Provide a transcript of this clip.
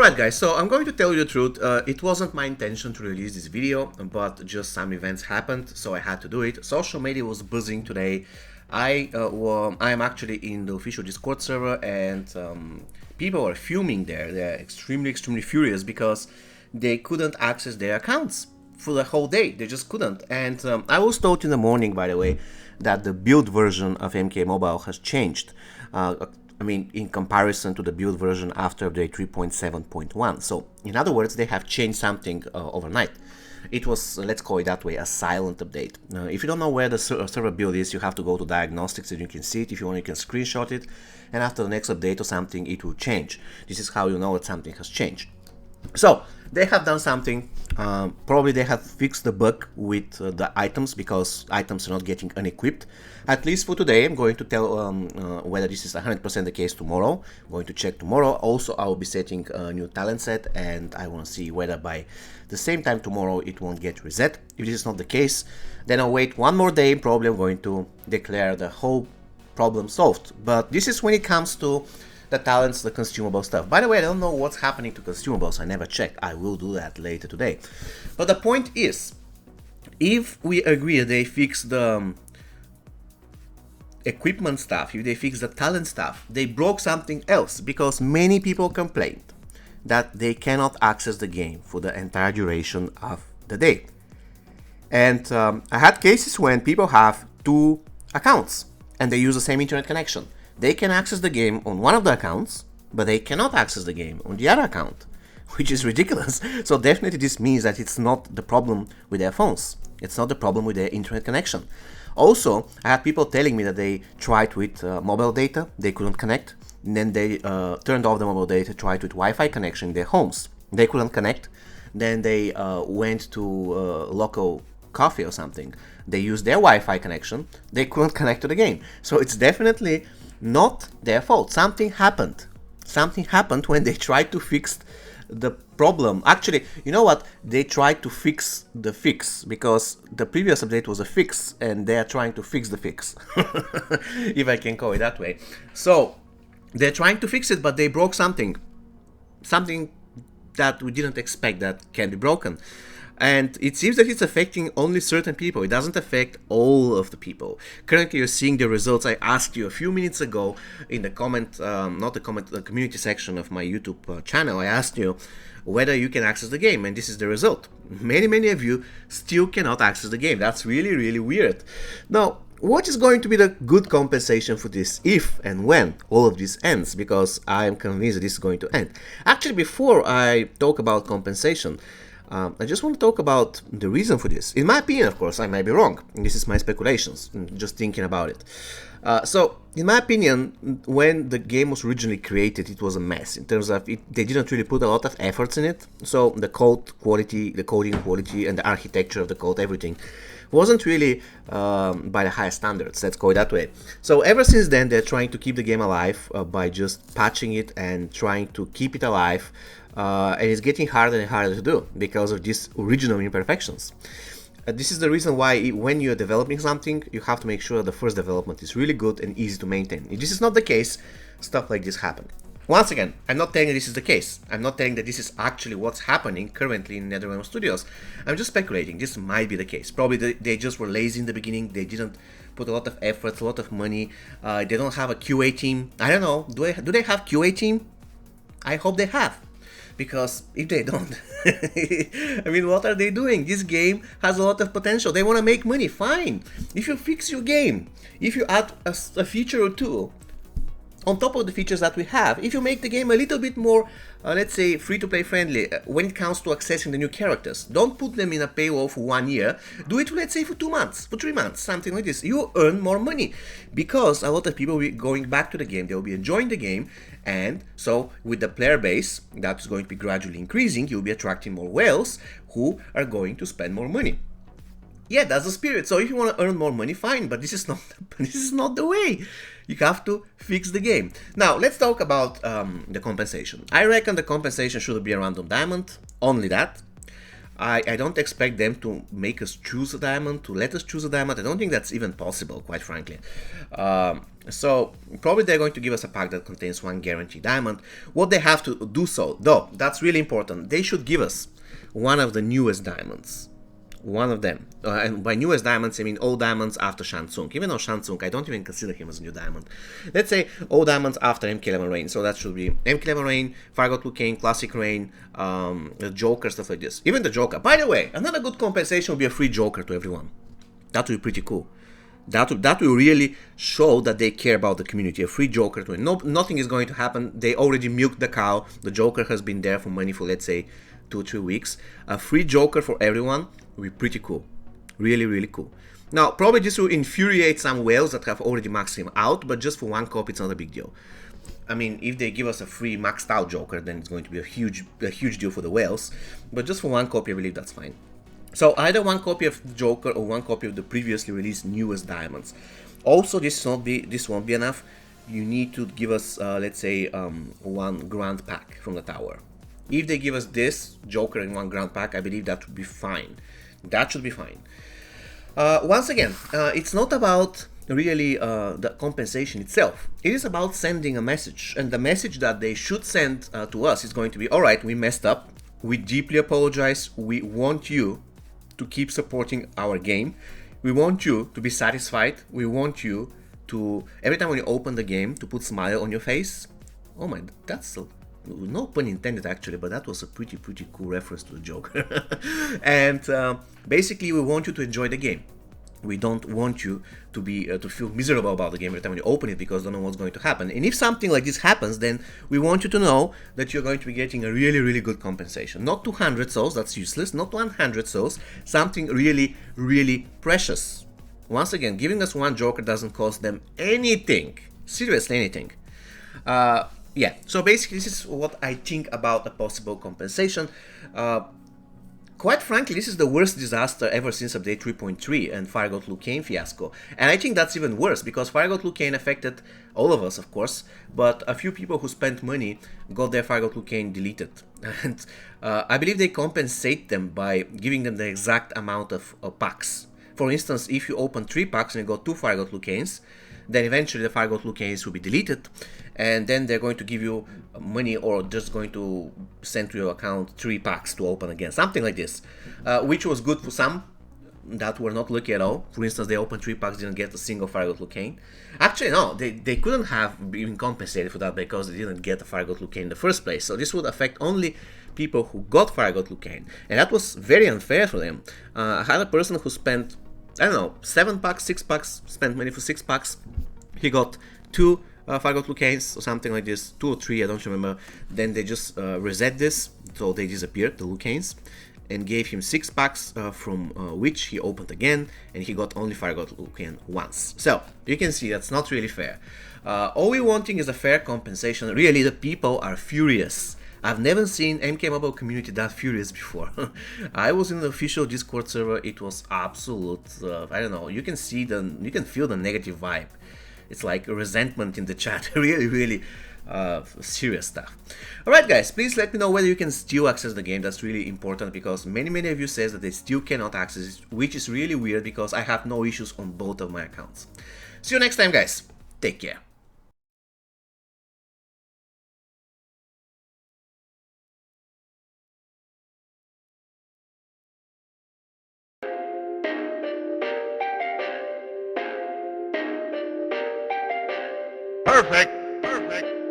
Alright guys, so I'm going to tell you the truth. It wasn't my intention to release this video, but just some events happened, so I had to do it. Social media was buzzing today. I am actually in the official Discord server, and people are fuming there. They're extremely furious because they couldn't access their accounts for the whole day. They just couldn't. And I was told in the morning, by the way, that the build version of MK Mobile has changed. I mean, in comparison to the build version after update 3.7.1. So, in other words, they have changed something overnight. It was, let's call it that way, a silent update. If you don't know where the server build is, you have to go to diagnostics and you can see it. If you want, you can screenshot it. And after the next update or something, it will change. This is how you know that something has changed. So, they have done something. Probably they have fixed the bug with the items, because items are not getting unequipped. At least for today. I'm going to tell whether this is 100% the case tomorrow. I'm going to check tomorrow. Also, I will be setting a new talent set, and I want to see whether by the same time tomorrow it won't get reset. If this is not the case, then I'll wait one more day. Probably I'm going to declare the whole problem solved. But this is when it comes to the talents, the consumable stuff. By the way, I don't know what's happening to consumables. I never checked. I will do that later today. But the point is, if we agree that they fix the equipment stuff, if they fix the talent stuff, they broke something else, because many people complained that they cannot access the game for the entire duration of the day. And I had cases when people have two accounts and they use the same internet connection. They can access the game on one of the accounts, but they cannot access the game on the other account, which is ridiculous. So definitely this means that it's not the problem with their phones. It's not the problem with their internet connection. Also, I had people telling me that they tried with mobile data, they couldn't connect. And then they turned off the mobile data, tried with Wi-Fi connection in their homes. They couldn't connect. Then they went to local coffee or something. They used their Wi-Fi connection. They couldn't connect to the game. So it's definitely not their fault. Something happened. Something happened when they tried to fix the problem. Actually, you know what? They tried to fix the fix, because the previous update was a fix and they are trying to fix the fix. If I can call it that way. So they're trying to fix it, but they broke something. Something that we didn't expect that can be broken. And it seems that it's affecting only certain people. It doesn't affect all of the people. Currently, you're seeing the results I asked you a few minutes ago in the comment, not the comment, the community section of my YouTube channel. I asked you whether you can access the game, and this is the result. Many of you still cannot access the game. That's really weird. Now, what is going to be the good compensation for this if and when all of this ends? Because I am convinced that this is going to end. Actually, before I talk about compensation, I just want to talk about the reason for this. In my opinion, of course, I might be wrong. This is my speculations, just thinking about it. So, in my opinion, when the game was originally created, it was a mess. In terms of they didn't really put a lot of efforts in it. So, the code quality, the coding quality, and the architecture of the code, everything wasn't really by the highest standards, let's go that way. So ever since then, they're trying to keep the game alive by just patching it and trying to keep it alive. And it's getting harder and harder to do because of these original imperfections. This is the reason why when you're developing something, you have to make sure the first development is really good and easy to maintain. If this is not the case, stuff like this happen. Once again, I'm not saying that this is the case. I'm not saying that this is actually what's happening currently in NetherRealm Studios. I'm just speculating. This might be the case. Probably they just were lazy in the beginning. They didn't put a lot of effort, a lot of money. They don't have a QA team. I don't know. Do they have QA team? I hope they have. Because if they don't, I mean, what are they doing? This game has a lot of potential. They want to make money. Fine. If you fix your game, if you add a feature or two, on top of the features that we have, if you make the game a little bit more, let's say, free-to-play friendly when it comes to accessing the new characters, don't put them in a paywall for 1 year. Do it, let's say, for 2 months, for 3 months, something like this. You earn more money because a lot of people will be going back to the game. They will be enjoying the game, and so with the player base that's going to be gradually increasing, you'll be attracting more whales who are going to spend more money. Yeah, that's the spirit. So if you want to earn more money, fine, but this is not the way. You have to fix the game. Now, let's talk about the compensation. I reckon the compensation should be a random diamond, only that. I don't expect them to make us choose a diamond, to let us choose a diamond. I don't think that's even possible, quite frankly. So probably they're going to give us a pack that contains one guaranteed diamond. What they have to do so, though, that's really important. They should give us one of the newest diamonds. One of them. And by newest diamonds, I mean all diamonds after Shang Tsung. Even though Shang Tsung, I don't even consider him as a new diamond. Let's say all diamonds after MK11 Rain. So that should be MK11 Rain, Fire God Liu Kang, Classic Rain, the Joker, stuff like this. Even the Joker. By the way, another good compensation would be a free Joker to everyone. That would be pretty cool. That will really show that they care about the community. A free Joker to win. No, nothing is going to happen. They already milked the cow. The Joker has been there for money for, let's say, 2 or 3 weeks. A free Joker for everyone will be pretty cool. Really, really cool. Now, probably this will infuriate some whales that have already maxed him out, but just for one copy, it's not a big deal. I mean, if they give us a free maxed out Joker, then it's going to be a huge deal for the whales. But just for one copy, I believe that's fine. So either one copy of the Joker or one copy of the previously released newest diamonds. Also, this won't be enough. You need to give us, let's say, one grand pack from the tower. If they give us this Joker in one grand pack, I believe that would be fine. That should be fine. Once again, it's not about really the compensation itself. It is about sending a message, and the message that they should send to us is going to be: all right, we messed up. We deeply apologize. We want you to keep supporting our game. We want you to be satisfied. We want you to, every time when you open the game, to put smile on your face. Oh my, that's no pun intended actually, but that was a pretty cool reference to the Joker. And basically we want you to enjoy the game. We don't want you to be to feel miserable about the game every time you open it because you don't know what's going to happen. And if something like this happens, then we want you to know that you're going to be getting a really good compensation. Not 200 souls, that's useless. Not 100 souls, something really precious. Once again, giving us one Joker doesn't cost them anything. Seriously, anything. Yeah, so basically this is what I think about a possible compensation. Quite frankly, this is the worst disaster ever since update 3.3 and Fire God Liu Kang fiasco. And I think that's even worse, because Fire God Liu Kang affected all of us, of course, but a few people who spent money got their Fire God Liu Kang deleted. And I believe they compensate them by giving them the exact amount of packs. For instance, if you open 3 packs and you got 2 Fire God Liu Kangs, then eventually the Fire God Liu Kangs will be deleted, and then they're going to give you money, or just going to send to your account 3 packs to open again, something like this, which was good for some that were not lucky at all. For instance, they opened 3 packs, didn't get a single Fire God Liu Kang. Actually, no, they couldn't have been compensated for that because they didn't get a Fire God Liu Kang in the first place. So this would affect only people who got Fire God Liu Kang, and that was very unfair for them. I had a person who spent, I don't know, 7 packs, 6 packs, spent money for 6 packs. He got 2 Fire God Liu Kangs or something like this, 2 or 3, I don't remember. Then they just reset this, so they disappeared, the Liu Kangs, and gave him 6 packs, from which he opened again, and he got only Fire God Liu Kang once. So you can see that's not really fair. All we're wanting is a fair compensation. Really, the people are furious. I've never seen MK Mobile community that furious before. I was in the official Discord server. It was absolute. I don't know. You can feel the negative vibe. It's like resentment in the chat. really serious stuff. Alright guys, please let me know whether you can still access the game. That's really important, because many of you says that they still cannot access it, which is really weird because I have no issues on both of my accounts. See you next time guys. Take care. Perfect. Perfect.